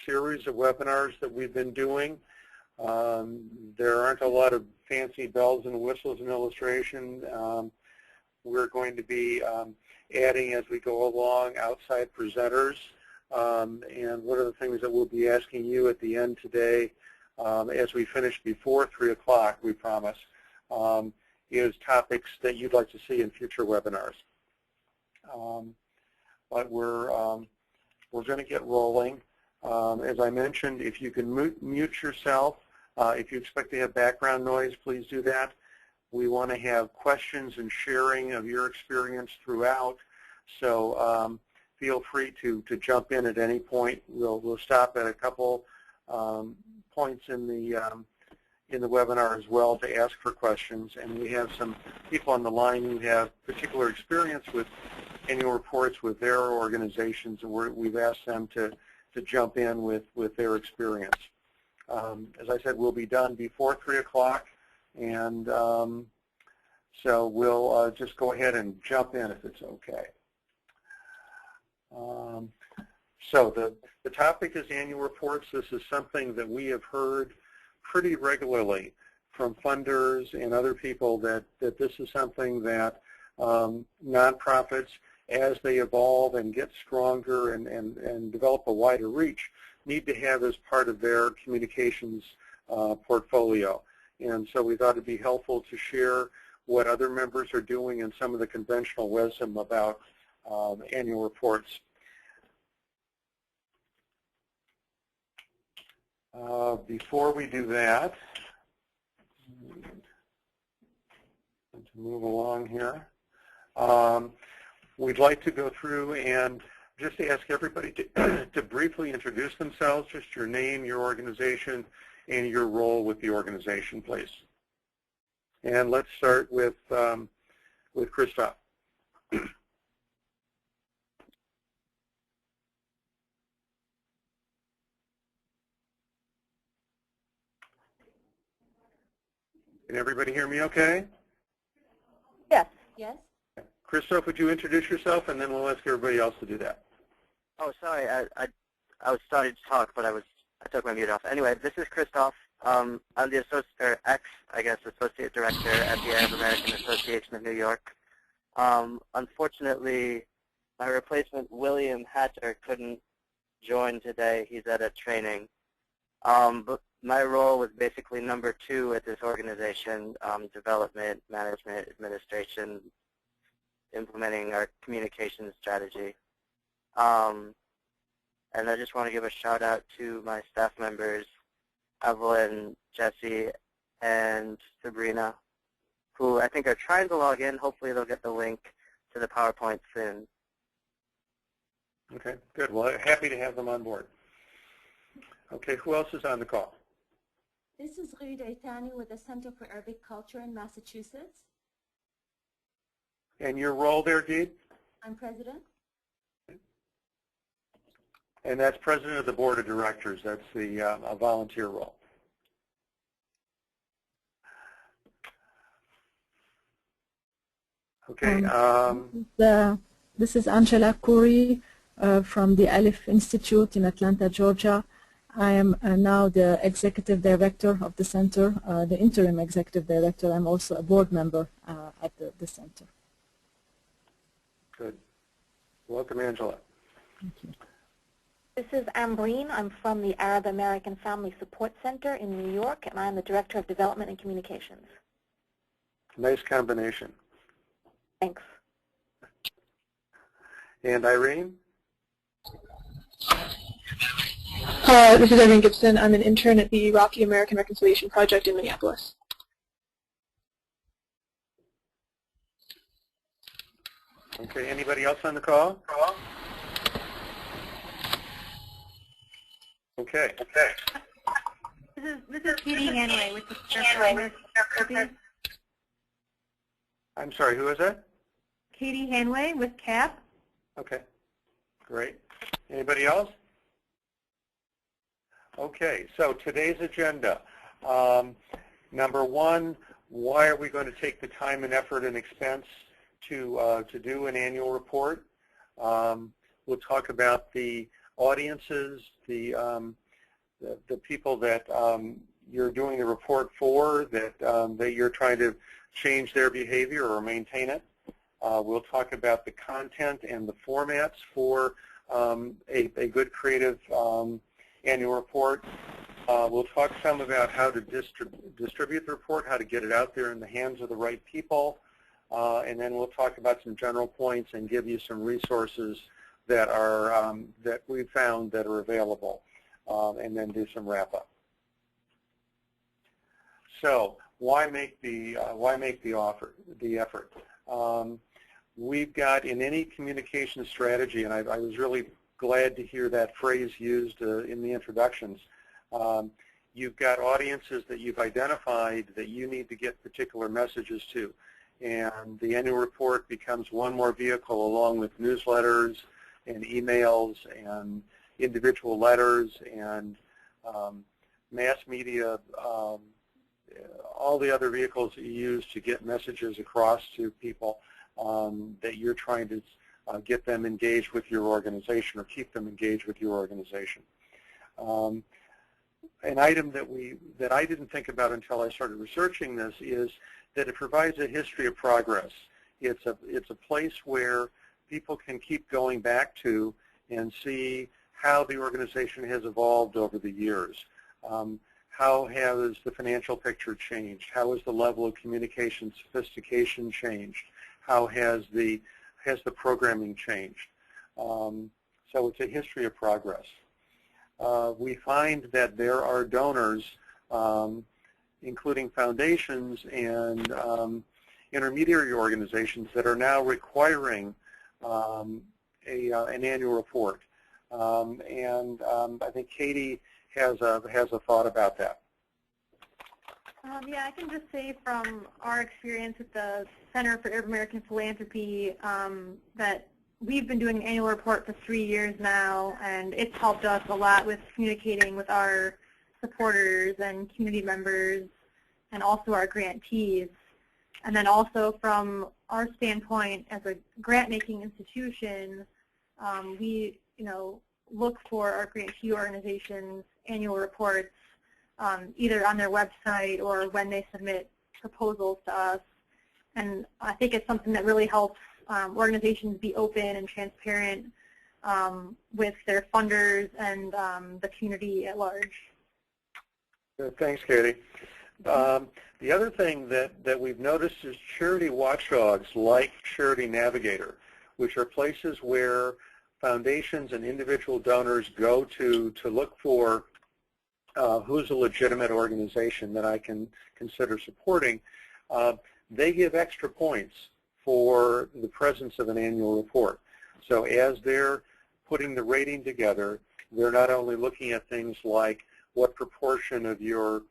series of webinars that we've been doing. There aren't a lot of fancy bells and whistles in illustration. We're going to be adding, as we go along, outside presenters. And one of the things that we'll be asking you at the end today, as we finish before 3 o'clock, we promise, is topics that you'd like to see in future webinars. But we're going to get rolling. As I mentioned, if you can mute yourself, if you expect to have background noise, please do that. We want to have questions and sharing of your experience throughout, so feel free to jump in at any point. We'll stop at a couple points in the webinar as well to ask for questions, and we have some people on the line who have particular experience with annual reports with their organizations, and we've asked them to jump in with their experience. As I said, we'll be done before 3 o'clock, and so we'll just go ahead and jump in if it's okay. So the topic is annual reports. This is something that we have heard pretty regularly from funders and other people that this is something that nonprofits, as they evolve and get stronger and develop a wider reach, need to have as part of their communications portfolio. And so we thought it'd be helpful to share what other members are doing and some of the conventional wisdom about annual reports. Before we do that, to move along here, we'd like to go through and just ask everybody to briefly introduce themselves, just your name, your organization, and your role with the organization, please. And let's start with Christoph. Can everybody hear me okay? Yes. Yes. Christoph, would you introduce yourself, and then we'll ask everybody else to do that. Oh, sorry. I was starting to talk, but I took my mute off. Anyway, this is Christoph. I'm the associate director at the Arab American Association of New York. Unfortunately, my replacement, William Hatter, couldn't join today. He's at a training. But my role was basically number 2 at this organization, development, management, administration, implementing our communications strategy. And I just want to give a shout out to my staff members, Evelyn, Jesse, and Sabrina, who I think are trying to log in. Hopefully they'll get the link to the PowerPoint soon. Okay, good. Well, happy to have them on board. Okay, who else is on the call? This is Rita Itani with the Center for Arabic Culture in Massachusetts. And your role there, Gabe? I'm president. And that's president of the board of directors. That's the a volunteer role. Okay. This is Angela Khoury from the Aleph Institute in Atlanta, Georgia. I am now the executive director of the center, the interim executive director. I'm also a board member at the center. Good. Welcome, Angela. Thank you. This is Ambreen. I'm from the Arab American Family Support Center in New York, and I'm the Director of Development and Communications. Nice combination. Thanks. And Irene? This is Irene Gibson. I'm an intern at the Iraqi American Reconciliation Project in Minneapolis. Okay, anybody else on the call? Okay. This is Katie Hanway with the I'm sorry, who is that? Katie Hanway with CAP. Okay, great. Anybody else? Okay, so today's agenda. Number 1, why are we going to take the time and effort and expense to do an annual report? We'll talk about the audiences, the people that you're doing the report for, that you're trying to change their behavior or maintain it. We'll talk about the content and the formats for a good creative annual report. We'll talk some about how to distribute the report, how to get it out there in the hands of the right people, and then we'll talk about some general points and give you some resources that are that we've found that are available, and then do some wrap-up. So why make the effort? We've got in any communication strategy, and I was really glad to hear that phrase used in the introductions. You've got audiences that you've identified that you need to get particular messages to, and the annual report becomes one more vehicle along with newsletters and emails and individual letters and mass media, all the other vehicles that you use to get messages across to people that you're trying to get them engaged with your organization or keep them engaged with your organization. An item that I didn't think about until I started researching this is that it provides a history of progress. It's a place where people can keep going back to and see how the organization has evolved over the years. How has the financial picture changed? How has the level of communication sophistication changed? How has the programming changed? So it's a history of progress. We find that there are donors, including foundations and intermediary organizations, that are now requiring an annual report. I think Katie has a thought about that. Yeah, I can just say from our experience at the Center for Arab American Philanthropy that we've been doing an annual report for 3 years now, and it's helped us a lot with communicating with our supporters and community members and also our grantees. And then also from our standpoint as a grant-making institution, we look for our grantee organizations' annual reports either on their website or when they submit proposals to us. And I think it's something that really helps organizations be open and transparent with their funders and the community at large. Thanks, Katie. The other thing that we've noticed is charity watchdogs like Charity Navigator, which are places where foundations and individual donors go to look for who's a legitimate organization that I can consider supporting. They give extra points for the presence of an annual report. So as they're putting the rating together, they're not only looking at things like what proportion of your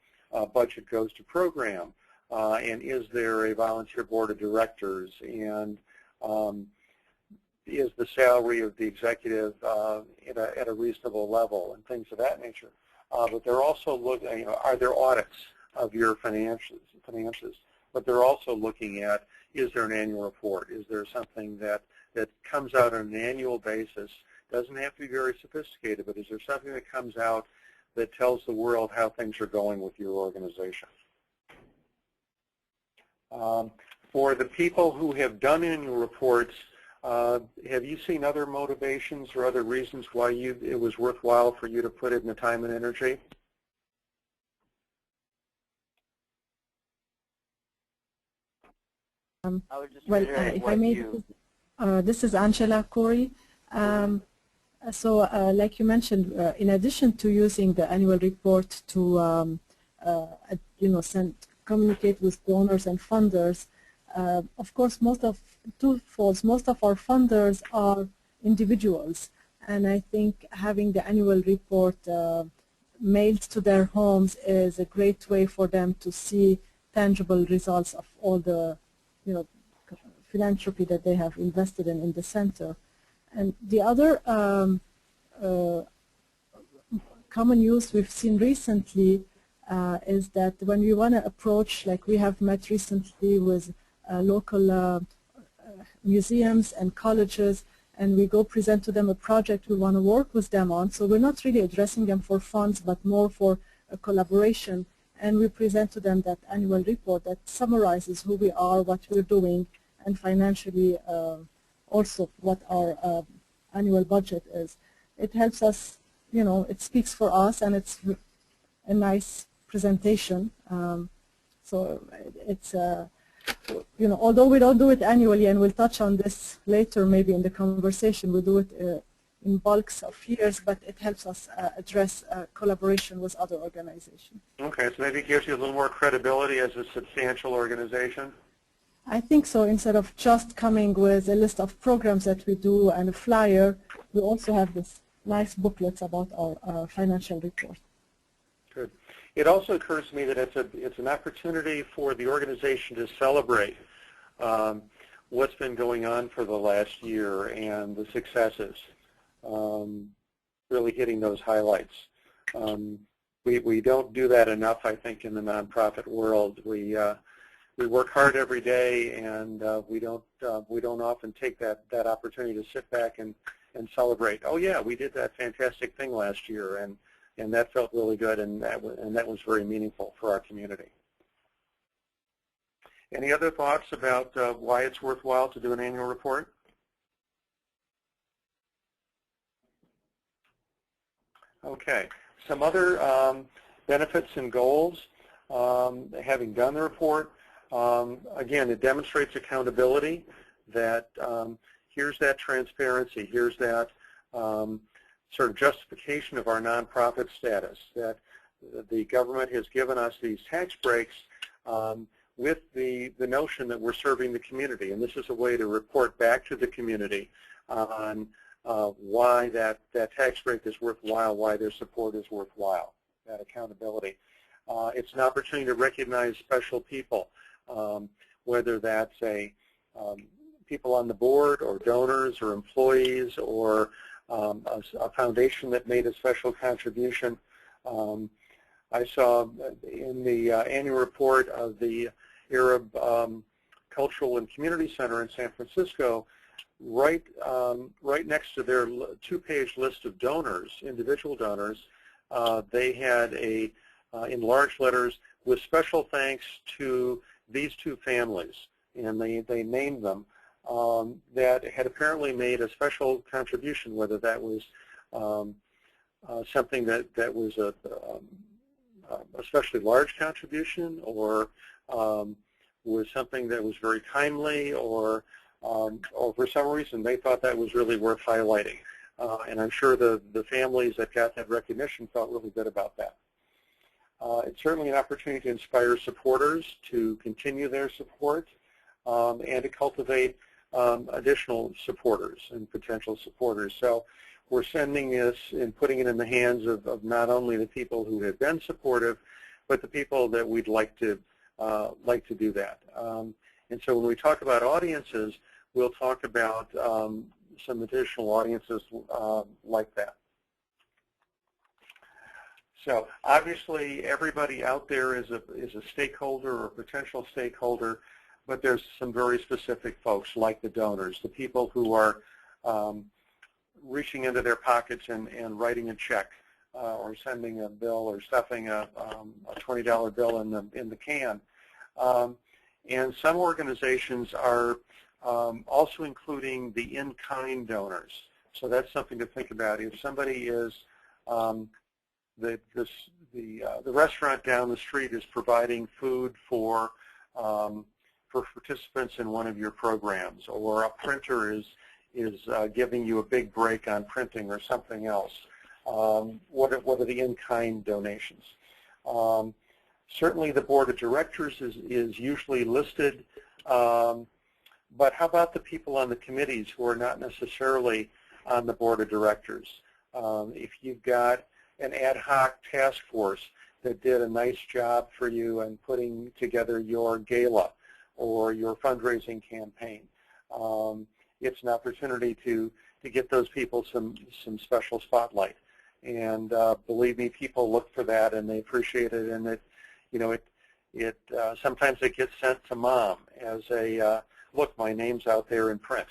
budget goes to program, and is there a volunteer board of directors, and is the salary of the executive at a reasonable level, and things of that nature. But they're also looking, are there audits of your finances? But they're also looking at, is there an annual report? Is there something that comes out on an annual basis? Doesn't have to be very sophisticated, but is there something that comes out that tells the world how things are going with your organization? For the people who have done annual reports, have you seen other motivations or other reasons why it was worthwhile for you to put in the time and energy? Well, if I may, this is Angela Corey. Like you mentioned, in addition to using the annual report to, communicate with donors and funders, of course, most of our funders are individuals, and I think having the annual report mailed to their homes is a great way for them to see tangible results of all the philanthropy that they have invested in the center. And the other common use we've seen recently is that when we want to approach, like we have met recently with local museums and colleges, and we go present to them a project we want to work with them on. So we're not really addressing them for funds, but more for a collaboration. And we present to them that annual report that summarizes who we are, what we're doing, and financially also what our annual budget is. It helps us, you know, it speaks for us, and it's a nice presentation. So it's, you know, although we don't do it annually, and we'll touch on this later maybe in the conversation, we do it in bulks of years, but it helps us address collaboration with other organizations. Okay, so maybe it gives you a little more credibility as a substantial organization? I think so. Instead of just coming with a list of programs that we do and a flyer, we also have this nice booklets about our financial report. Good. It also occurs to me that it's an opportunity for the organization to celebrate what's been going on for the last year and the successes, really hitting those highlights. We don't do that enough, I think, in the nonprofit world. We work hard every day, and we don't often take that opportunity to sit back and celebrate. Oh yeah, we did that fantastic thing last year, and that felt really good, and that was very meaningful for our community. Any other thoughts about why it's worthwhile to do an annual report? Okay, some other benefits and goals. Having done the report, again, it demonstrates accountability, that here's that transparency, here's that sort of justification of our nonprofit status, that the government has given us these tax breaks with the notion that we're serving the community, and this is a way to report back to the community on why that tax break is worthwhile, why their support is worthwhile, that accountability. It's an opportunity to recognize special people, whether that's people on the board or donors or employees or a foundation that made a special contribution. I saw in the annual report of the Arab Cultural and Community Center in San Francisco, right next to their two-page list of donors, individual donors, they had in large letters, with special thanks to these two families, and they named them, that had apparently made a special contribution, whether that was something that was a especially large contribution, or was something that was very timely, or for some reason they thought that was really worth highlighting. And I'm sure the families that got that recognition felt really good about that. It's certainly an opportunity to inspire supporters to continue their support and to cultivate additional supporters and potential supporters. So we're sending this and putting it in the hands of not only the people who have been supportive, but the people that we'd like to do that. And so when we talk about audiences, we'll talk about some additional audiences like that. So obviously everybody out there is a stakeholder or a potential stakeholder, but there's some very specific folks like the donors, the people who are reaching into their pockets and writing a check or sending a bill or stuffing a $20 bill in the can. And some organizations are also including the in-kind donors. So that's something to think about. If somebody is the restaurant down the street is providing food for participants in one of your programs, or a printer is giving you a big break on printing or something else. What are the in-kind donations? Certainly the board of directors is usually listed, but how about the people on the committees who are not necessarily on the board of directors? If you've got an ad hoc task force that did a nice job for you in putting together your gala or your fundraising campaign, it's an opportunity to get those people some special spotlight. And believe me, people look for that and they appreciate it, and sometimes it gets sent to mom as a look, my name's out there in print.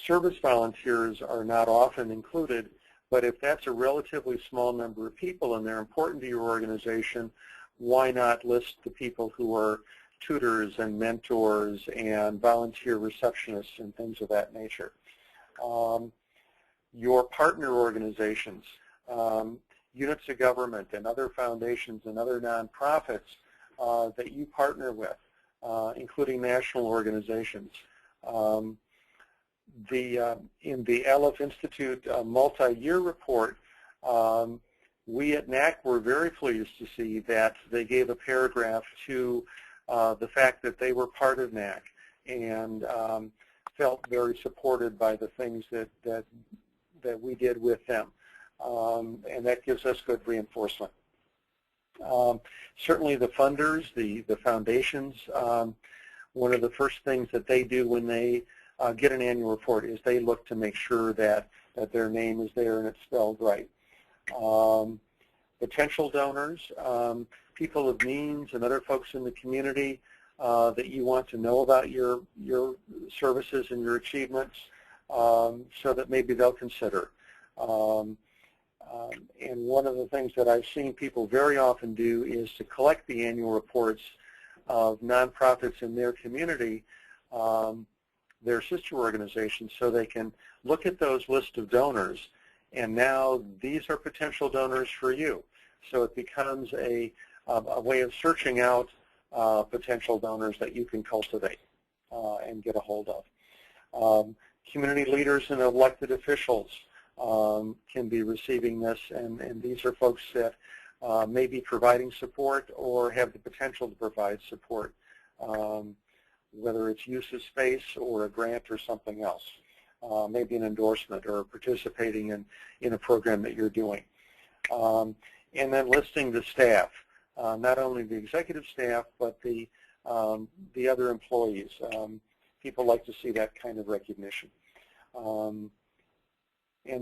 Service volunteers are not often included, but if that's a relatively small number of people and they're important to your organization, why not list the people who are tutors and mentors and volunteer receptionists and things of that nature. Your partner organizations, units of government and other foundations and other nonprofits that you partner with, including national organizations. In the Aleph Institute multi-year report, we at NAC were very pleased to see that they gave a paragraph to the fact that they were part of NAC and felt very supported by the things that we did with them. And that gives us good reinforcement. Certainly the funders, the foundations, one of the first things that they do when they get an annual report is they look to make sure that their name is there and it's spelled right. Potential donors, people of means and other folks in the community that you want to know about your services and your achievements so that maybe they'll consider. And one of the things that I've seen people very often do is to collect the annual reports of nonprofits in their community, their sister organizations, so they can look at those lists of donors, and now these are potential donors for you. So it becomes a way of searching out potential donors that you can cultivate and get a hold of. Community leaders and elected officials can be receiving this, and these are folks that may be providing support or have the potential to provide support, whether it's use of space or a grant or something else, maybe an endorsement or participating in a program that you're doing. And then listing the staff, not only the executive staff, but the other employees. People like to see that kind of recognition. And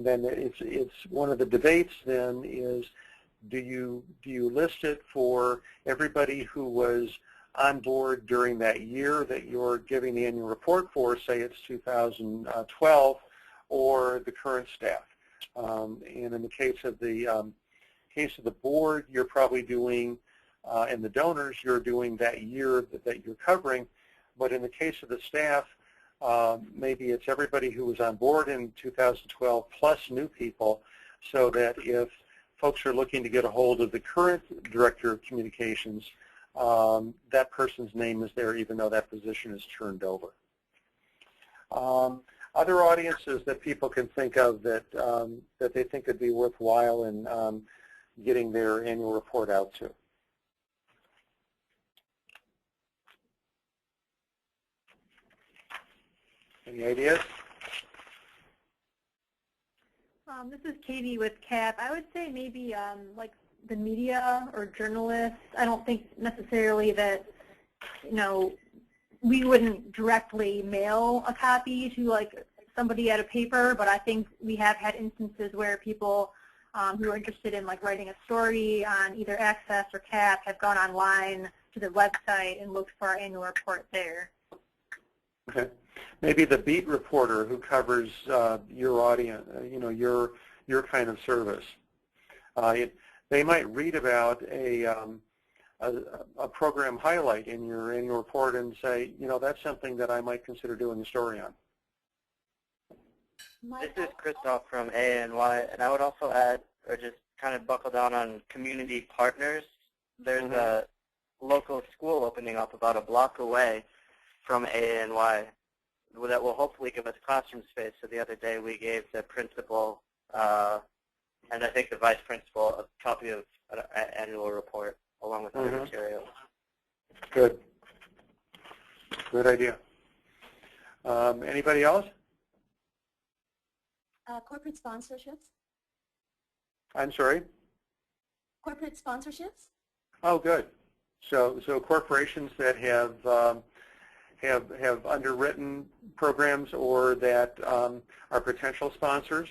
then it's one of the debates then is, do you list it for everybody who was on board during that year that you're giving the annual report for, say it's 2012, or the current staff? And in the case of the board, you're probably doing, and the donors, you're doing that year that you're covering. But in the case of the staff, maybe it's everybody who was on board in 2012 plus new people, so that if folks are looking to get a hold of the current director of communications, that person's name is there even though that position is turned over. Other audiences that people can think of that they think would be worthwhile in getting their annual report out to. Any ideas? This is Katie with CAP. I would say maybe like the media or journalists. I don't think necessarily that, we wouldn't directly mail a copy to like somebody at a paper, but I think we have had instances where people who are interested in like writing a story on either Access or CAP have gone online to the website and looked for our annual report there. Okay. Maybe the beat reporter who covers your audience, your kind of service. They might read about a program highlight in your annual report and say, that's something that I might consider doing a story on. This is Christoph from ANY, and I would also add, or just kind of buckle down on community partners. There's a local school opening up about a block away from ANY that will hopefully give us classroom space. So the other day we gave the principal and I think the vice principal a copy of an annual report along with other materials. Good. Good idea. Anybody else? Corporate sponsorships. I'm sorry? Corporate sponsorships. Oh, good. So corporations that have underwritten programs or that are potential sponsors.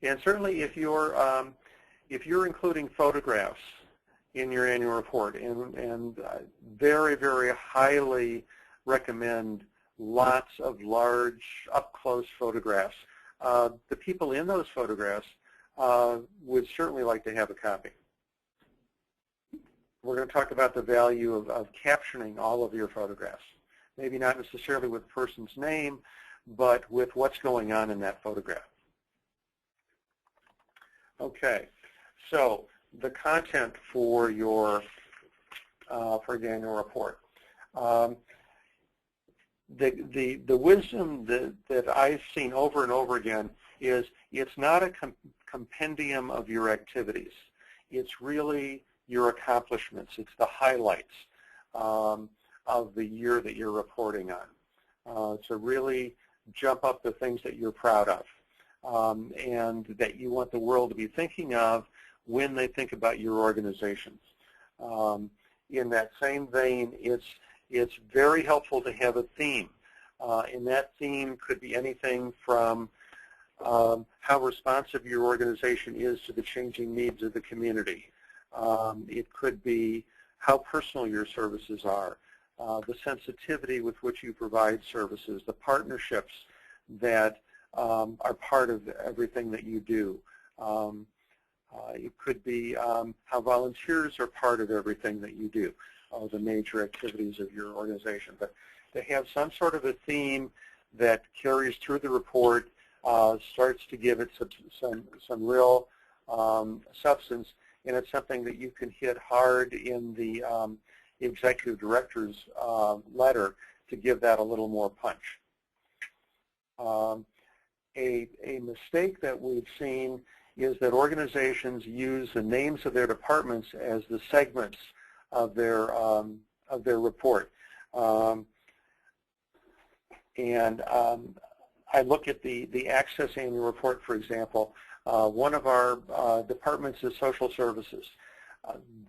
And certainly if you're including photographs in your annual report, and very, very highly recommend lots of large, up-close photographs. The people in those photographs would certainly like to have a copy. We're going to talk about the value of captioning all of your photographs. Maybe not necessarily with the person's name, but with what's going on in that photograph. Okay, so the content for your annual report. The wisdom that I've seen over and over again is it's not a compendium of your activities. It's really your accomplishments. It's the highlights of the year that you're reporting on. To really jump up the things that you're proud of and that you want the world to be thinking of when they think about your organizations. In that same vein, it's very helpful to have a theme. And that theme could be anything from how responsive your organization is to the changing needs of the community. It could be how personal your services are, the sensitivity with which you provide services, the partnerships that are part of everything that you do. It could be how volunteers are part of everything that you do, the major activities of your organization. But to have some sort of a theme that carries through the report, starts to give it some real substance, and it's something that you can hit hard in the executive director's letter to give that a little more punch. A mistake that we've seen is that organizations use the names of their departments as the segments of their report. I look at the Access Annual Report, for example. One of our departments is social services.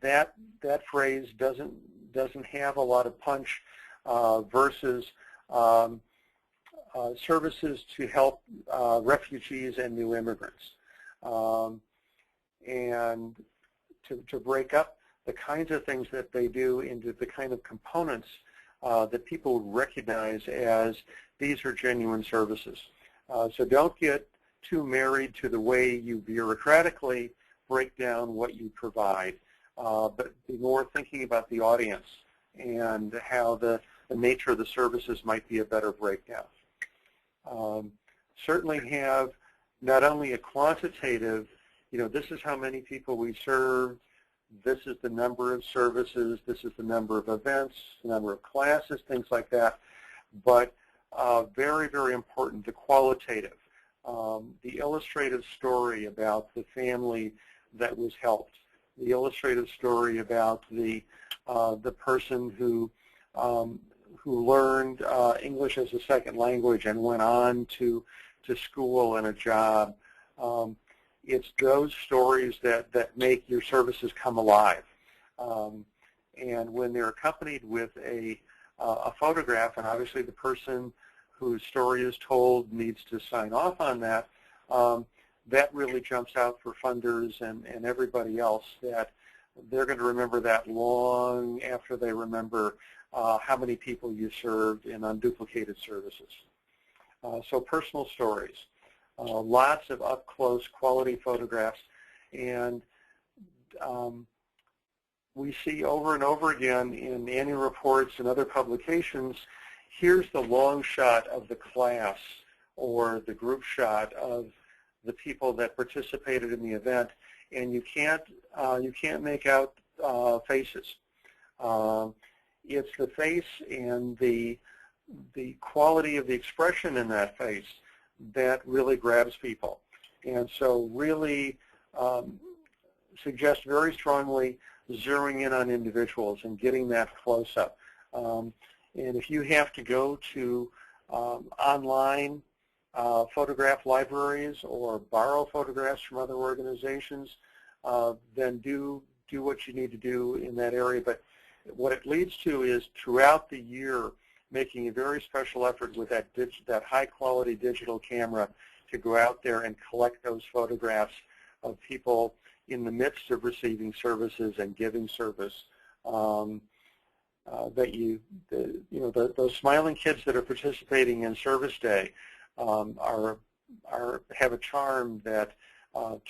That phrase doesn't have a lot of punch versus services to help refugees and new immigrants. And to break up the kinds of things that they do into the kind of components that people recognize as these are genuine services. So don't get too married to the way you bureaucratically break down what you provide, but be more thinking about the audience and how the nature of the services might be a better breakdown. Certainly have not only a quantitative, this is how many people we serve, this is the number of services, this is the number of events, the number of classes, things like that, but very, very important, the qualitative, the illustrative story about the family that was helped, the illustrative story about the person who learned English as a second language and went on to school and a job. It's those stories that make your services come alive. And when they're accompanied with a photograph, and obviously the person whose story is told needs to sign off on that, that really jumps out for funders and everybody else, that they're going to remember that long after they remember how many people you served in unduplicated services. So personal stories, lots of up-close quality photographs, and we see over and over again in annual reports and other publications, here's the long shot of the class or the group shot of the people that participated in the event, and you can't make out faces. It's the face and the quality of the expression in that face that really grabs people. And so really suggest very strongly zeroing in on individuals and getting that close up. And if you have to go to online photograph libraries or borrow photographs from other organizations, then do what you need to do in that area. But what it leads to is throughout the year making a very special effort with that high-quality digital camera to go out there and collect those photographs of people in the midst of receiving services and giving service. those smiling kids that are participating in Service Day have a charm that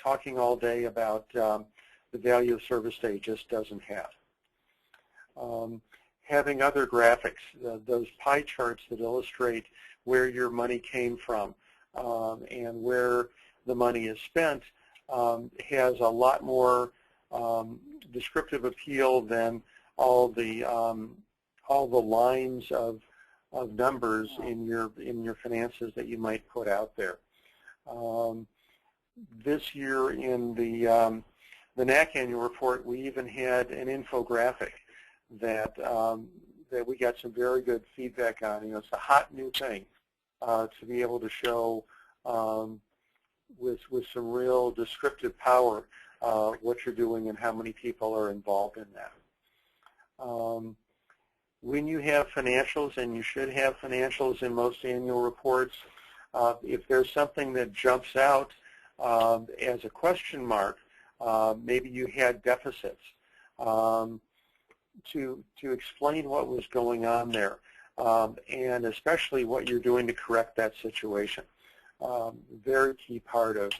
talking all day about the value of Service Day just doesn't have. Having other graphics, those pie charts that illustrate where your money came from and where the money is spent has a lot more descriptive appeal than all the lines of numbers in your finances that you might put out there. This year in the NAC annual report, we even had an infographic that we got some very good feedback on. It's a hot new thing to be able to show with some real descriptive power what you're doing and how many people are involved in that. When you have financials, and you should have financials in most annual reports, if there's something that jumps out as a question mark, maybe you had deficits, to explain what was going on there, and especially what you're doing to correct that situation. Very key part of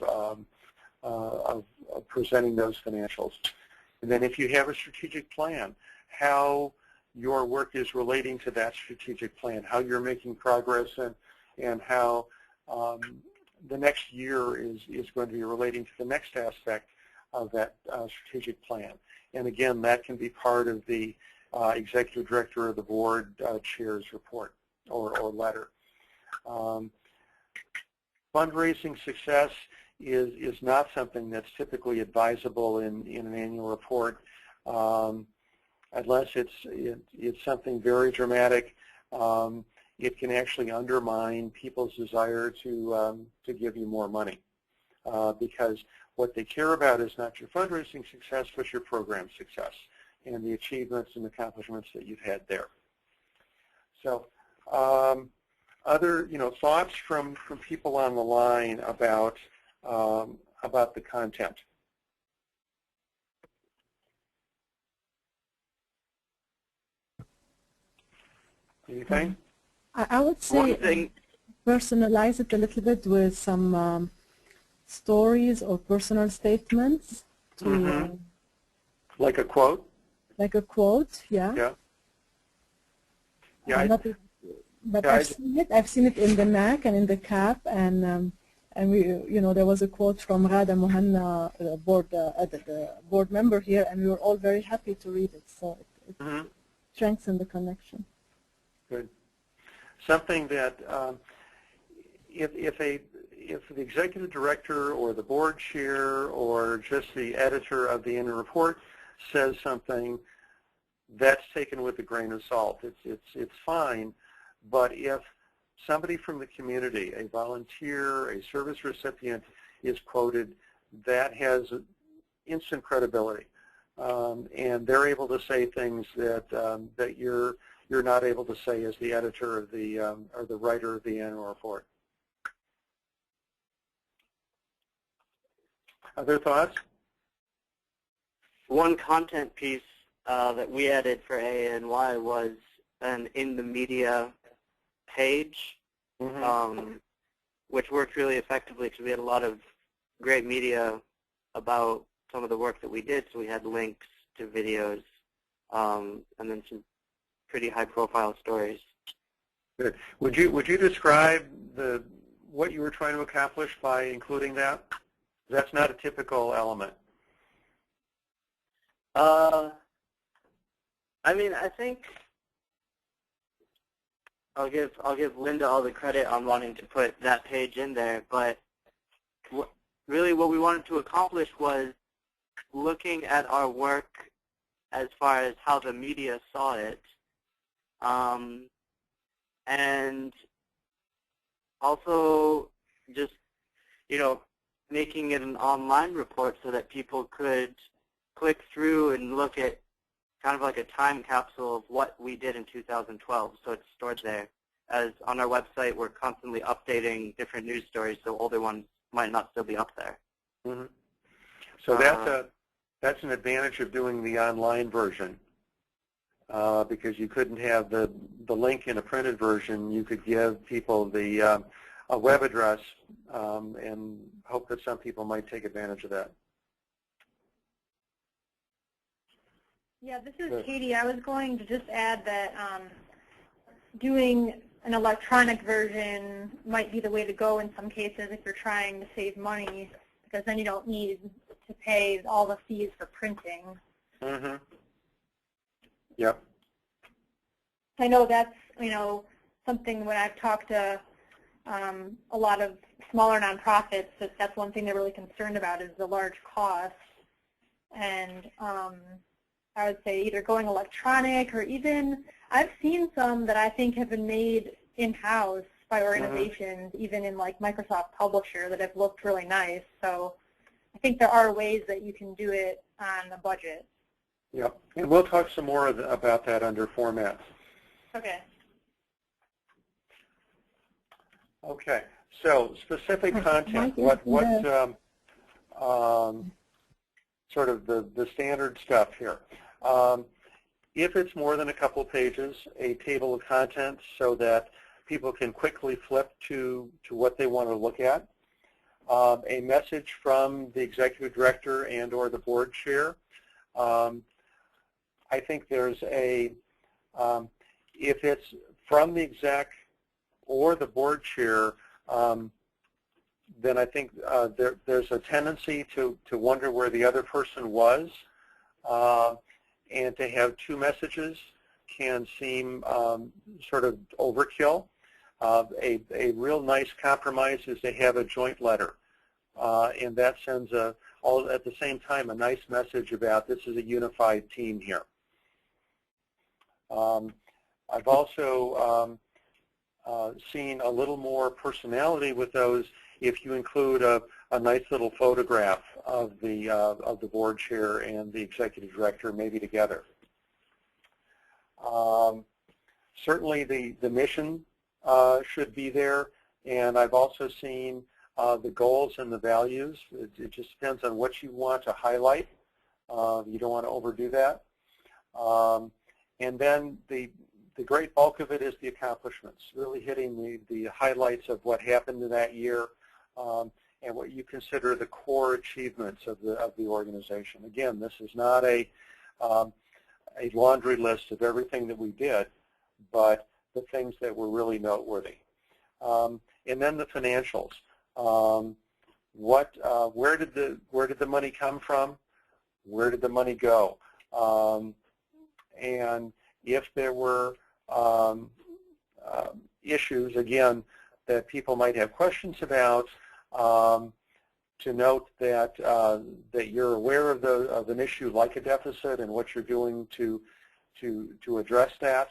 presenting those financials. And then if you have a strategic plan, how your work is relating to that strategic plan, how you're making progress, and how the next year is going to be relating to the next aspect of that strategic plan. And again, that can be part of the executive director of the board chair's report or letter. Fundraising success is not something that's typically advisable in an annual report, unless it's something very dramatic. It can actually undermine people's desire to give you more money, because what they care about is not your fundraising success, but your program success and the achievements and accomplishments that you've had there. So, other thoughts from people on the line about the content. Anything? I would say personalize it a little bit with some stories or personal statements. To, like a quote? Like a quote, yeah. Yeah. Yeah. But I've seen it in the NAC and in the CAP, and we, there was a quote from Rada Mohanna, the board member here, and we were all very happy to read it. So it strengthened the connection. Good. Something that if the executive director or the board chair or just the editor of the annual report says something, that's taken with a grain of salt. It's fine, but if somebody from the community, a volunteer, a service recipient, is quoted, that has instant credibility, and they're able to say things that you're not able to say as the editor of the or the writer of the annual report. Other thoughts? One content piece that we added for ANY was an in the media page, which worked really effectively because we had a lot of great media about some of the work that we did. So we had links to videos and then some pretty high-profile stories. Good. Would you describe what you were trying to accomplish by including that? That's not a typical element. I mean, I think I'll give Linda all the credit on wanting to put that page in there, but really what we wanted to accomplish was looking at our work as far as how the media saw it, and also just, making it an online report so that people could click through and look at kind of like a time capsule of what we did in 2012. So it's stored there. As on our website, we're constantly updating different news stories, so older ones might not still be up there. So that's an advantage of doing the online version. because you couldn't have the link in a printed version. You could give people the a web address and hope that some people might take advantage of that. Yeah, this is Katie. I was going to just add that doing an electronic version might be the way to go in some cases if you're trying to save money, because then you don't need to pay all the fees for printing. Mm-hmm. Yep. I know that's, something when I've talked to a lot of smaller nonprofits, that's one thing they're really concerned about is the large cost. And I would say either going electronic, or even I've seen some that I think have been made in-house by organizations, even in like Microsoft Publisher, that have looked really nice. So I think there are ways that you can do it on a budget. Yep, and we'll talk some more about that under formats. Okay. Okay, so specific content, what sort of the standard stuff here. If it's more than a couple pages, a table of contents so that people can quickly flip to what they want to look at. A message from the executive director and or the board chair. I think there's a, if it's from the exec or the board chair, then I think there's a tendency to wonder where the other person was, and to have two messages can seem sort of overkill. A real nice compromise is to have a joint letter, and that sends all at the same time a nice message about this is a unified team here. I've also seen a little more personality with those if you include a nice little photograph of the board chair and the executive director, maybe together. Certainly the mission should be there, and I've also seen the goals and the values. It just depends on what you want to highlight. You don't want to overdo that. And then the great bulk of it is the accomplishments, really hitting the highlights of what happened in that year, and what you consider the core achievements of the organization. Again, this is not a laundry list of everything that we did, but the things that were really noteworthy. And then the financials. Where did the money come from? Where did the money go? And if there were issues, again, that people might have questions about, to note that that you're aware of an issue like a deficit and what you're doing to address that,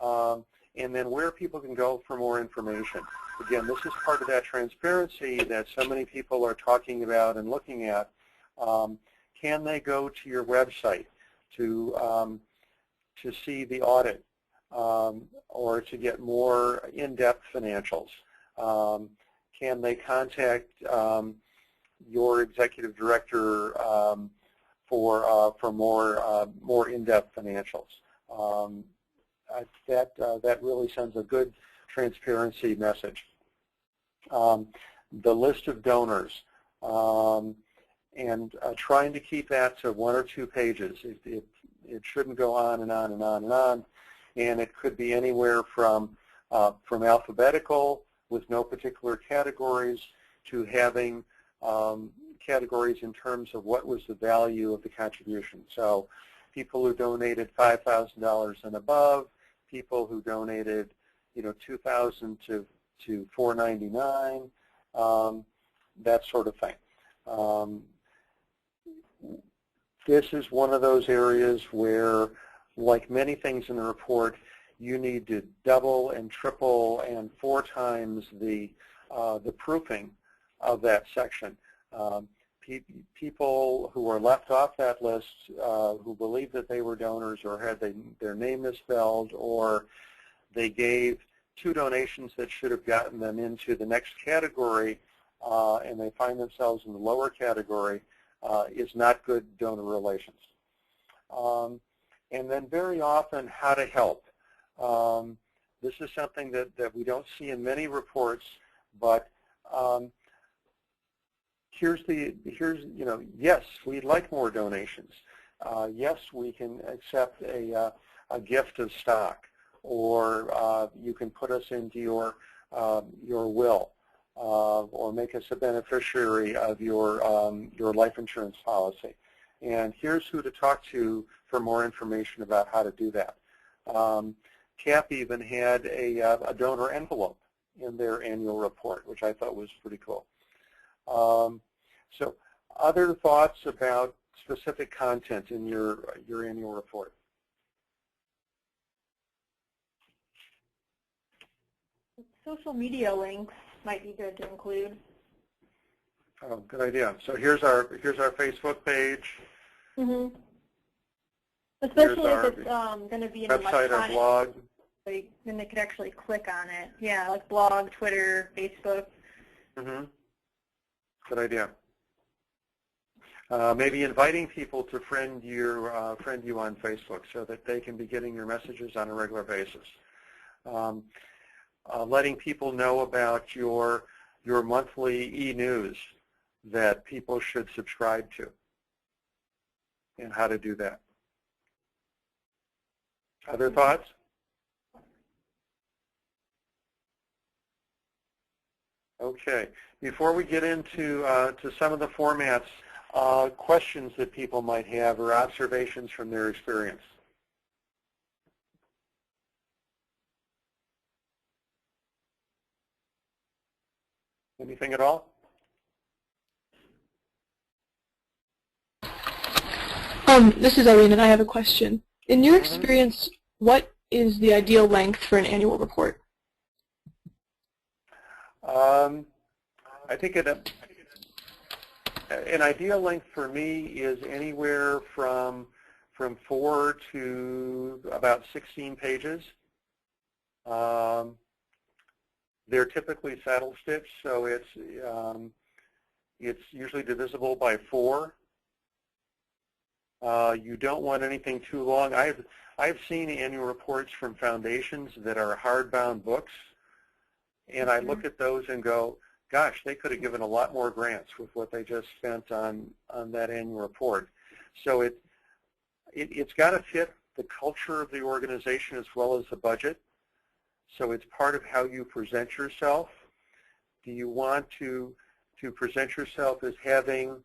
and then where people can go for more information. Again, this is part of that transparency that so many people are talking about and looking at. Can they go to your website to see the audit or to get more in-depth financials? Can they contact your executive director for more in-depth financials? That really sends a good transparency message. The list of donors, and trying to keep that to 1 or 2 pages. It shouldn't go on and on and on and on, and it could be anywhere from alphabetical with no particular categories to having categories in terms of what was the value of the contribution. So people who donated $5,000 and above, people who donated, $2,000 to $499, that sort of thing. This is one of those areas where, like many things in the report, you need to double and triple and 4 times the proofing of that section. People who are left off that list, who believe that they were donors or had their name misspelled, or they gave 2 donations that should have gotten them into the next category, and they find themselves in the lower category, is not good donor relations. and then very often how to help. This is something that we don't see in many reports, but yes, we'd like more donations. Yes, we can accept a gift of stock, or you can put us into your will, or make us a beneficiary of your life insurance policy. And here's who to talk to for more information about how to do that. CAP even had a donor envelope in their annual report, which I thought was pretty cool. So other thoughts about specific content in your annual report? Social media links might be good to include. Oh, good idea. So here's our Facebook page. Mm-hmm. Especially if it's going to be an website or electronic, blog. then they could actually click on it. Yeah, like blog, Twitter, Facebook. Mm-hmm. Good idea. Maybe inviting people to friend you on Facebook so that they can be getting your messages on a regular basis. Letting people know about your monthly e-news that people should subscribe to, and how to do that. Other thoughts? Okay. Before we get into to some of the formats, questions that people might have or observations from their experience. Anything at all? This is Irene, and I have a question. In your experience, what is the ideal length for an annual report? I think an ideal length for me is anywhere from 4 to about 16 pages. They're typically saddle stitched, so it's usually divisible by 4. You don't want anything too long. I've seen annual reports from foundations that are hardbound books, and I look at those and go, gosh, they could have given a lot more grants with what they just spent on that annual report. So it's got to fit the culture of the organization as well as the budget. So it's part of how you present yourself. Do you want to present yourself as having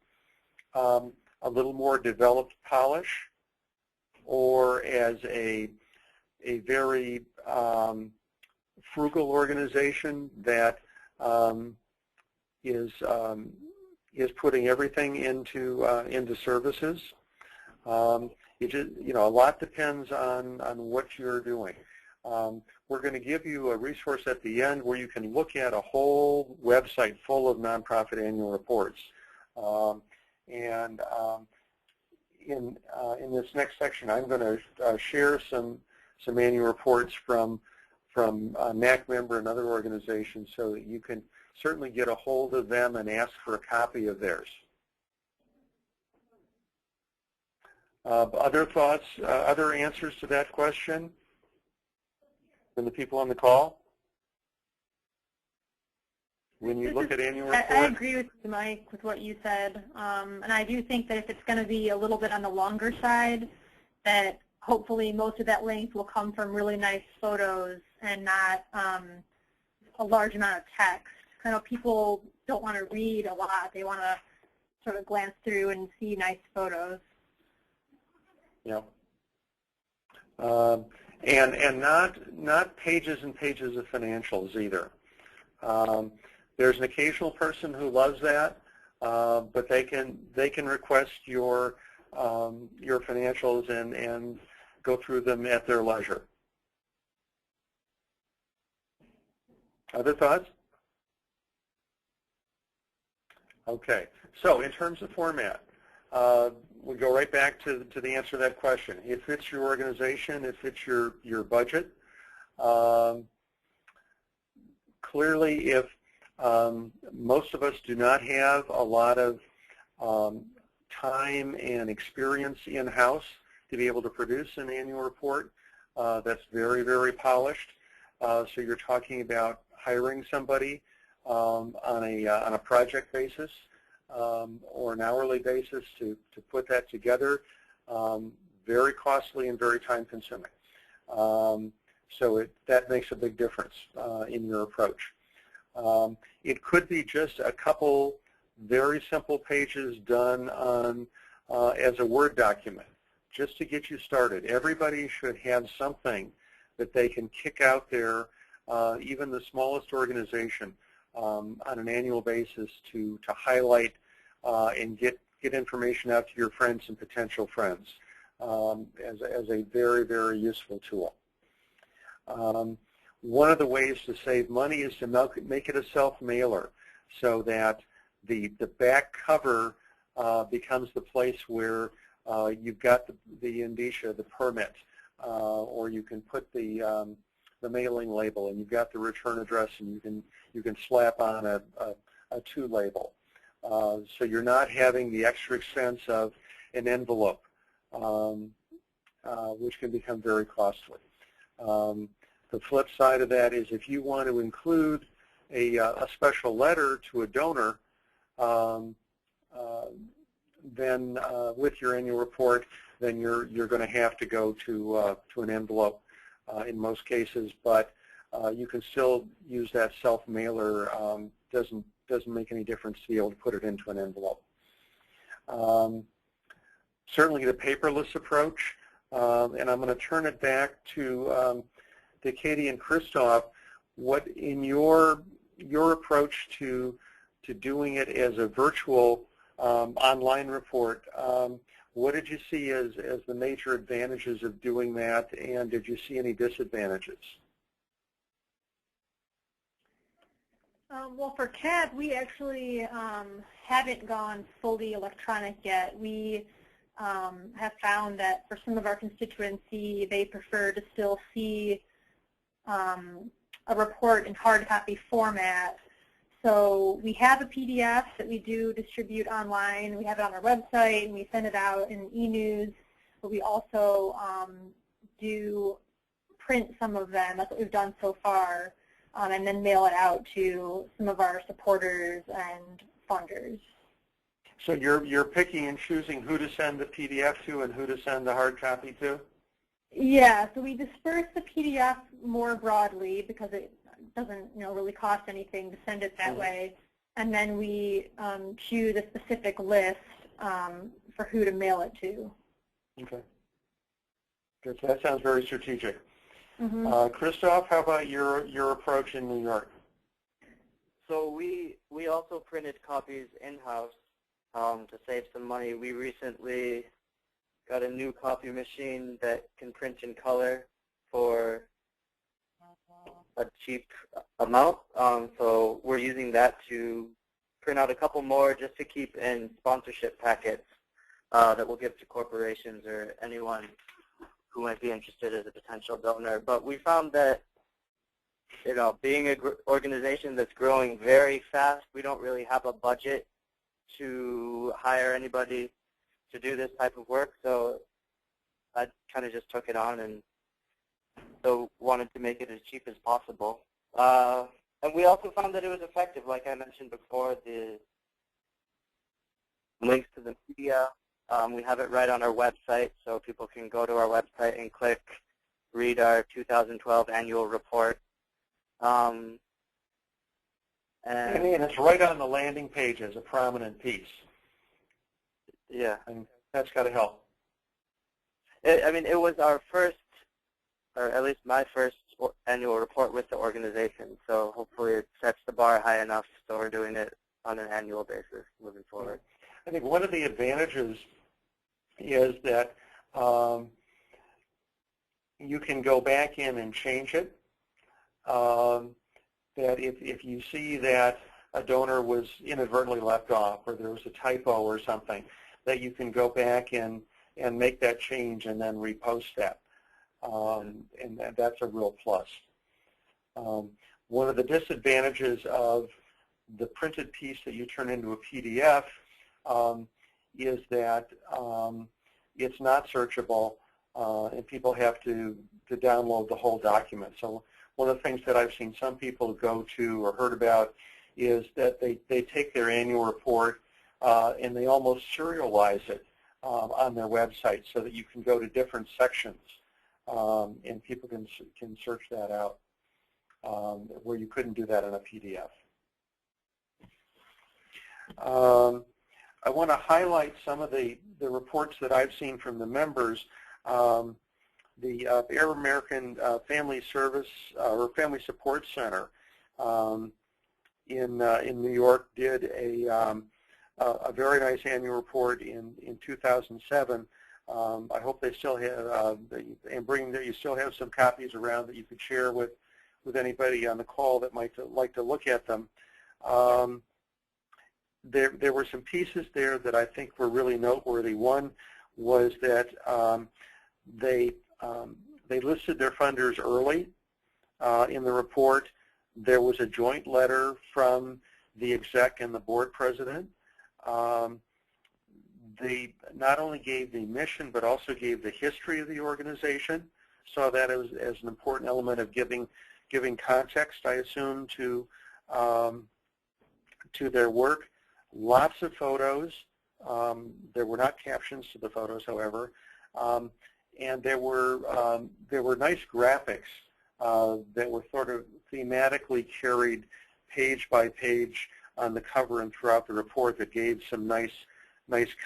a little more developed polish, or as a very frugal organization that is putting everything into services? It just, a lot depends on what you're doing. We're going to give you a resource at the end where you can look at a whole website full of nonprofit annual reports. In this next section, I'm going to share some annual reports from NAC member and other organizations so that you can certainly get a hold of them and ask for a copy of theirs. Other thoughts, other answers to that question from the people on the call? When you look at annual reports? I agree with you, Mike, with what you said. And I do think that if it's going to be a little bit on the longer side, that hopefully most of that length will come from really nice photos and not a large amount of text. I know people don't want to read a lot. They want to sort of glance through and see nice photos. Yeah. And not pages and pages of financials either. There's an occasional person who loves that, but they can request your financials and go through them at their leisure. Other thoughts? Okay. So in terms of format, we go right back to the answer to that question. It fits your organization. It fits your budget. Clearly, if most of us do not have a lot of time and experience in-house, to be able to produce an annual report that's very, very polished. So you're talking about hiring somebody on a project basis or an hourly basis to put that together. Very costly and very time-consuming. So that makes a big difference in your approach. It could be just a couple very simple pages done on as a Word document, just to get you started. Everybody should have something that they can kick out there, even the smallest organization, on an annual basis to highlight and get information out to your friends and potential friends as a very, very useful tool. One of the ways to save money is to make it a self-mailer so that the back cover becomes the place where you've got the indicia, the permit, or you can put the mailing label, and you've got the return address, and you can slap on a to label. So you're not having the extra expense of an envelope, which can become very costly. The flip side of that is if you want to include a special letter to a donor, then with your annual report, then you're going to have to go to an envelope in most cases, but you can still use that self-mailer. Doesn't make any difference to be able to put it into an envelope. Certainly the paperless approach, and I'm going to turn it back to Katie and Christoph. What in your approach to doing it as a virtual online report, what did you see as the major advantages of doing that, and did you see any disadvantages? Well, for CAD, we actually haven't gone fully electronic yet. We have found that for some of our constituency, they prefer to still see a report in hard copy format. So we have a PDF that we do distribute online. We have it on our website, and we send it out in e-news. But we also do print some of them. That's what we've done so far, and then mail it out to some of our supporters and funders. So you're picking and choosing who to send the PDF to and who to send the hard copy to? Yeah, so we disperse the PDF more broadly because it doesn't really cost anything to send it that way. And then we choose a specific list for who to mail it to. Okay. Good. So that sounds very strategic. Christoph, how about your approach in New York? So we also printed copies in-house to save some money. We recently got a new copy machine that can print in color for a cheap amount. So we're using that to print out a couple more just to keep in sponsorship packets that we'll give to corporations or anyone who might be interested as a potential donor. But we found that, being an organization that's growing very fast, we don't really have a budget to hire anybody to do this type of work. So I kind of just took it on and so wanted to make it as cheap as possible. And we also found that it was effective. Like I mentioned before, the links to the media, we have it right on our website, so people can go to our website and read our 2012 annual report. And it's right on the landing page as a prominent piece. Yeah. And that's got to help. It was our first, or at least my first annual report with the organization, so hopefully it sets the bar high enough so we're doing it on an annual basis moving forward. I think one of the advantages is that you can go back in and change it. That if you see that a donor was inadvertently left off or there was a typo or something, that you can go back and make that change and then repost that. And that's a real plus. One of the disadvantages of the printed piece that you turn into a PDF is that it's not searchable, and people have to download the whole document. So one of the things that I've seen some people go to or heard about is that they take their annual report and they almost serialize it on their website so that you can go to different sections and people can search that out where you couldn't do that in a PDF. I want to highlight some of the reports that I've seen from the members. The Arab American Family Service or Family Support Center in New York did a very nice annual report in 2007. I hope they still have, and bring that you still have some copies around that you could share with anybody on the call that might like to look at them. There were some pieces there that I think were really noteworthy. One was that they listed their funders early in the report. There was a joint letter from the exec and the board president. They not only gave the mission, but also gave the history of the organization. Saw that as an important element of giving context, I assume, to their work. Lots of photos. There were not captions to the photos, however, and there were nice graphics that were sort of thematically carried page by page on the cover and throughout the report that gave some nice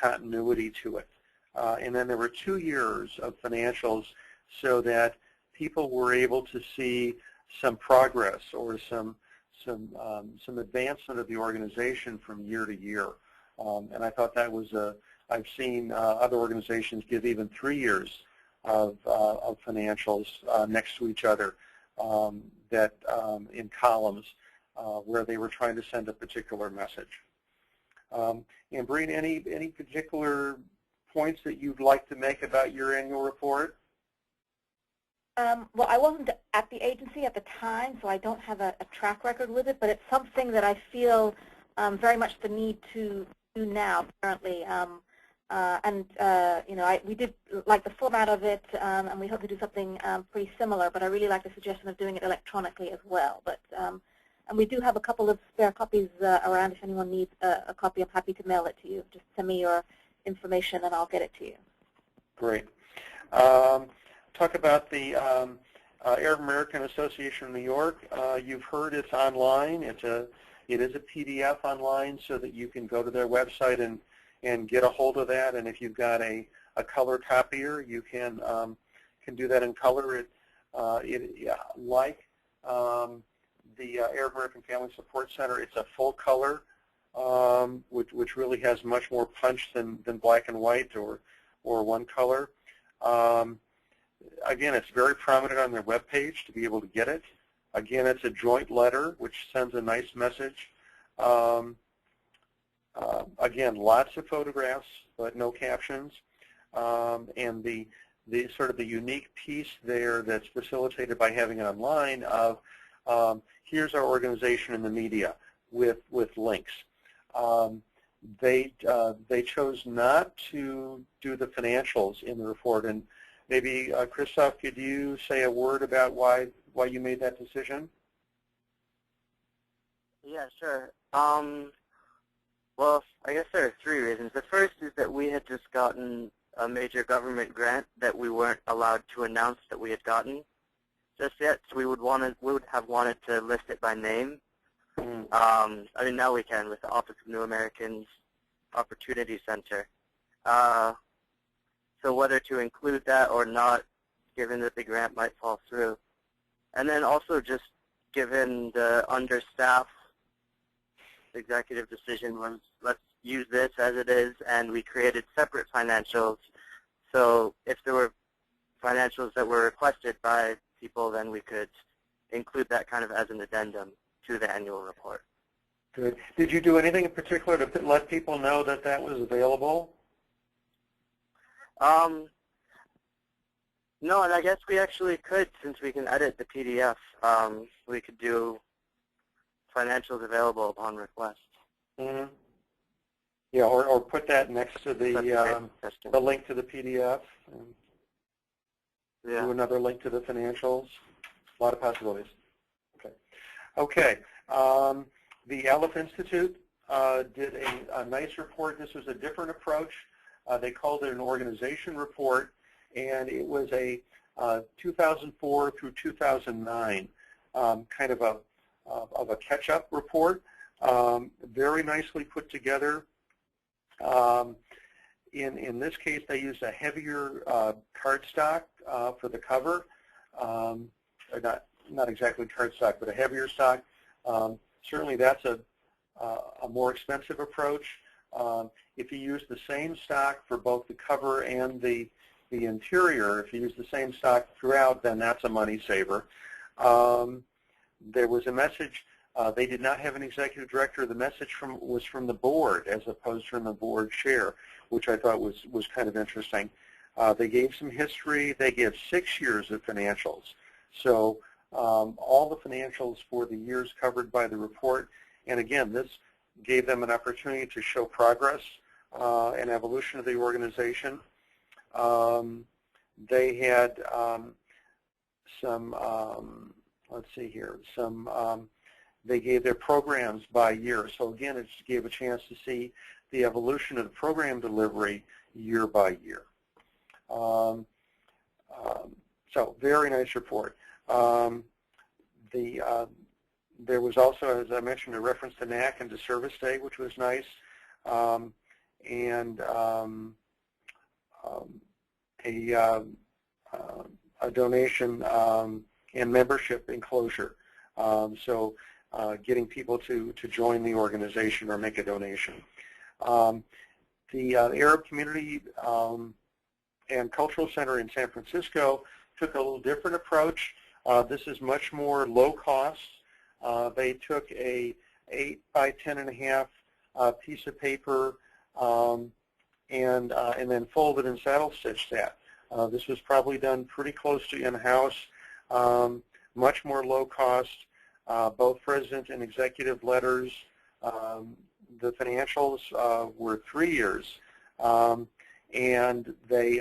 continuity to it. And then there were 2 years of financials so that people were able to see some progress or some advancement of the organization from year to year. And I thought that was I've seen other organizations give even 3 years of financials next to each other that in columns where they were trying to send a particular message. And Breen, any particular points that you'd like to make about your annual report? Well, I wasn't at the agency at the time, so I don't have a track record with it, but it's something that I feel very much the need to do now currently. We did like the format of it, and we hope to do something pretty similar, but I really like the suggestion of doing it electronically as well. But and we do have a couple of spare copies around. If anyone needs a copy, I'm happy to mail it to you. Just send me your information and I'll get it to you. Great. Talk about the Arab American Association of New York. You've heard it's online. It is a PDF online so that you can go to their website and get a hold of that. And if you've got a color copier, you can do that in color. Like the Arab American Family Support Center, it's a full color, which really has much more punch than black and white or one color. Again, it's very prominent on their webpage to be able to get it. Again, it's a joint letter, which sends a nice message. Again, lots of photographs, but no captions. And the sort of the unique piece there that's facilitated by having it online of here's our organization in the media with links. They chose not to do the financials in the report, and maybe Christoph, could you say a word about why you made that decision? Yeah, sure. Well, I guess there are 3 reasons. The first is that we had just gotten a major government grant that we weren't allowed to announce that we had gotten just yet, so we would have wanted to list it by name. I mean, now we can with the Office of New Americans Opportunity Center. So whether to include that or not, given that the grant might fall through. And then also just given the understaffed, the executive decision was let's use this as it is, and we created separate financials. So if there were financials that were requested by people, then we could include that kind of as an addendum to the annual report. Good. Did you do anything in particular to let people know that that was available? No, and I guess we actually could, since we can edit the PDF, we could do financials available upon request. Mm-hmm. Yeah, or put that next to the link to the PDF. And Yeah. do another link to the financials. A lot of possibilities. Okay. Okay. The Aleph Institute did a nice report. This was a different approach. They called it an organization report, and it was a 2004 through 2009 kind of a catch-up report. Very nicely put together. In this case, they used a heavier cardstock for the cover, or not exactly cardstock, but a heavier stock. Certainly, that's a more expensive approach. If you use the same stock for both the cover and the interior, if you use the same stock throughout, then that's a money saver. There was a message. They did not have an executive director. The message was from the board as opposed to from the board chair, which I thought was kind of interesting. They gave some history. They gave 6 years of financials. So all the financials for the years covered by the report. And again, this gave them an opportunity to show progress and evolution of the organization. They had some, let's see here, they gave their programs by year. So again, it just gave a chance to see the evolution of the program delivery year by year. So very nice report. There was also, as I mentioned, a reference to NAC and to Service Day, which was nice, and a donation and membership enclosure. So getting people to join the organization or make a donation. The Arab Community and Cultural Center in San Francisco took a little different approach. This is much more low cost. They took a 8 by 10.5 piece of paper and then folded and saddle stitched that. This was probably done pretty close to in-house, much more low cost. Both president and executive letters. The financials were 3 years, and they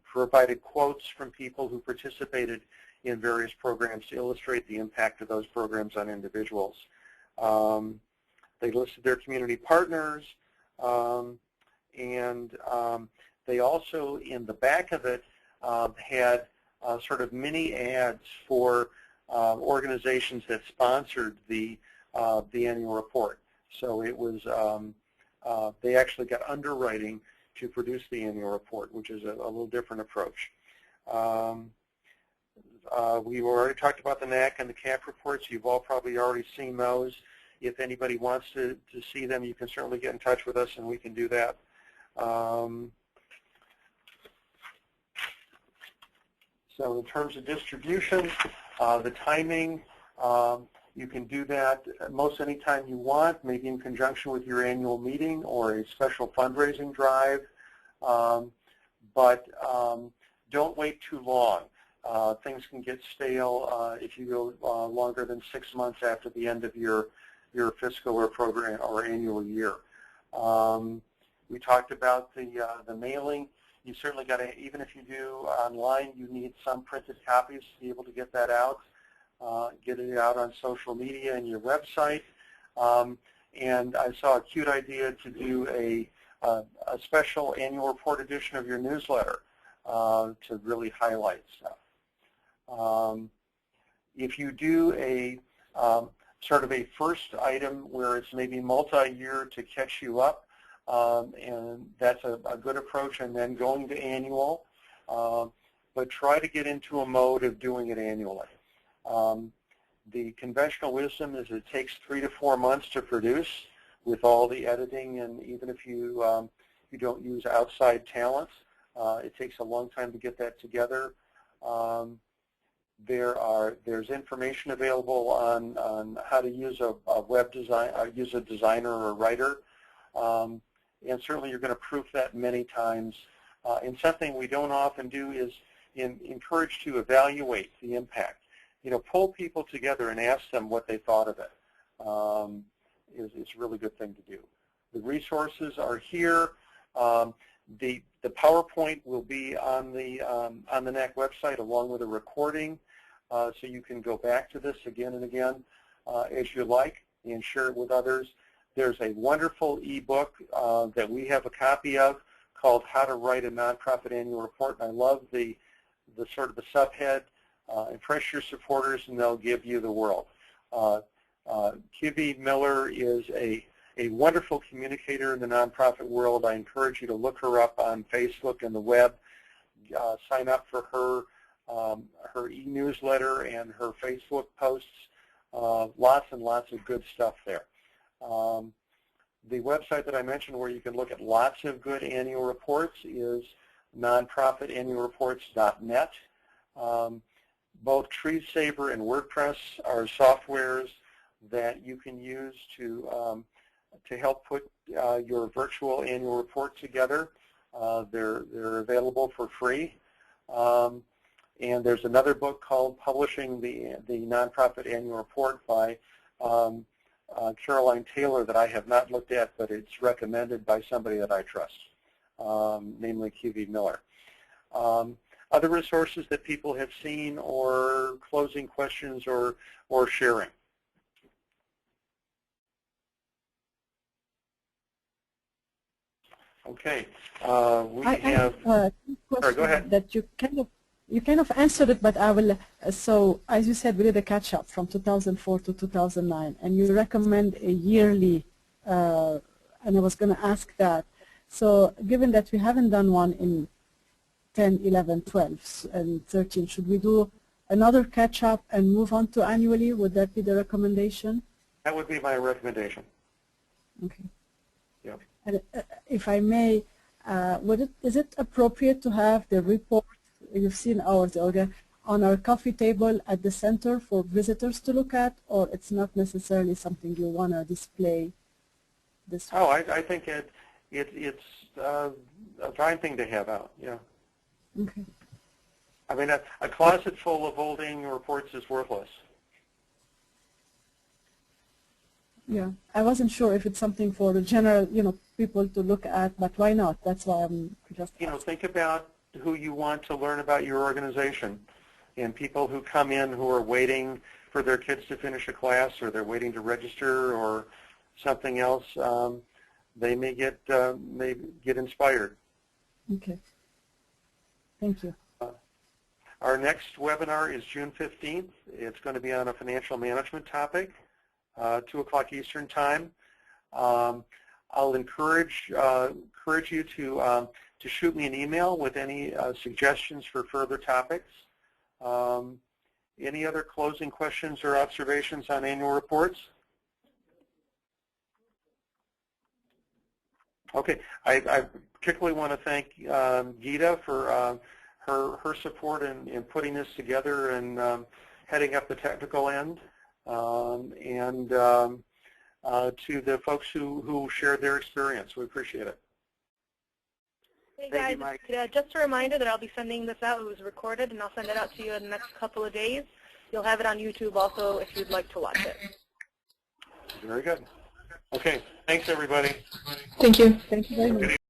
provided quotes from people who participated in various programs to illustrate the impact of those programs on individuals. They listed their community partners, and they also, in the back of it, had sort of mini ads for organizations that sponsored the annual report. So it was, they actually got underwriting to produce the annual report, which is a little different approach. We've already talked about the NAC and the CAP reports. You've all probably already seen those. If anybody wants to see them, you can certainly get in touch with us and we can do that. So in terms of distribution, the timing, you can do that most any time you want, maybe in conjunction with your annual meeting or a special fundraising drive. But don't wait too long. Things can get stale if you go longer than 6 months after the end of your fiscal or program or annual year. We talked about the mailing. You certainly got to, even if you do online, you need some printed copies to be able to get that out. Get it out on social media and your website. And I saw a cute idea to do a special annual report edition of your newsletter to really highlight stuff. If you do a sort of a first item where it's maybe multi-year to catch you up, and that's a good approach, and then going to annual, but try to get into a mode of doing it annually. The conventional wisdom is it takes 3 to 4 months to produce with all the editing, and even if you you don't use outside talent, it takes a long time to get that together. There's information available on how to use a web design, use a designer or a writer, and certainly you're going to proof that many times. And something we don't often do is encourage to evaluate the impact. You know, pull people together and ask them what they thought of it. Is a really good thing to do. The resources are here. The PowerPoint will be on the NAC website along with a recording, so you can go back to this again and again as you like and share it with others. There's a wonderful ebook that we have a copy of called How to Write a Nonprofit Annual Report. And I love the sort of the subhead, impress your supporters and they'll give you the world. QV Miller is a wonderful communicator in the nonprofit world. I encourage you to look her up on Facebook and the web. Sign up for her e-newsletter and her Facebook posts. Lots and lots of good stuff there. The website that I mentioned where you can look at lots of good annual reports is nonprofitannualreports.net. Both TreeSaver and WordPress are softwares that you can use to help put your virtual annual report together. They're available for free. And there's another book called Publishing the Nonprofit Annual Report by Caroline Taylor that I have not looked at, but it's recommended by somebody that I trust, namely QV Miller. Other resources that people have seen or closing questions or sharing? Okay, we have. Sorry, go ahead. That you kind of answered it, but I will. So as you said, we did a catch up from 2004 to 2009, and you recommend a yearly. And I was going to ask that. So given that we haven't done one in 10, 11, 12, and 13, should we do another catch up and move on to annually? Would that be the recommendation? That would be my recommendation. Okay. Yep. And if I may, is it appropriate to have the report, you've seen ours, Olga, on our coffee table at the center for visitors to look at, or it's not necessarily something you want to display this way? Oh, I think it's a fine thing to have out, yeah. Okay. I mean, a closet full of old annual reports is worthless. Yeah, I wasn't sure if it's something for the general, people to look at, but why not? That's why I'm just asking. Think about who you want to learn about your organization, and people who come in who are waiting for their kids to finish a class, or they're waiting to register, or something else. They may get inspired. Okay. Thank you. Our next webinar is June 15th. It's going to be on a financial management topic. 2 o'clock Eastern Time. I'll encourage you to shoot me an email with any suggestions for further topics. Any other closing questions or observations on annual reports? Okay, I particularly want to thank Gita for her support in putting this together and heading up the technical end. And to the folks who shared their experience. We appreciate it. Hey Thank guys, you, Mike. just a reminder that I'll be sending this out. It was recorded, and I'll send it out to you in the next couple of days. You'll have it on YouTube also if you'd like to watch it. Very good. Okay, thanks everybody. Thank you. Thank you very much.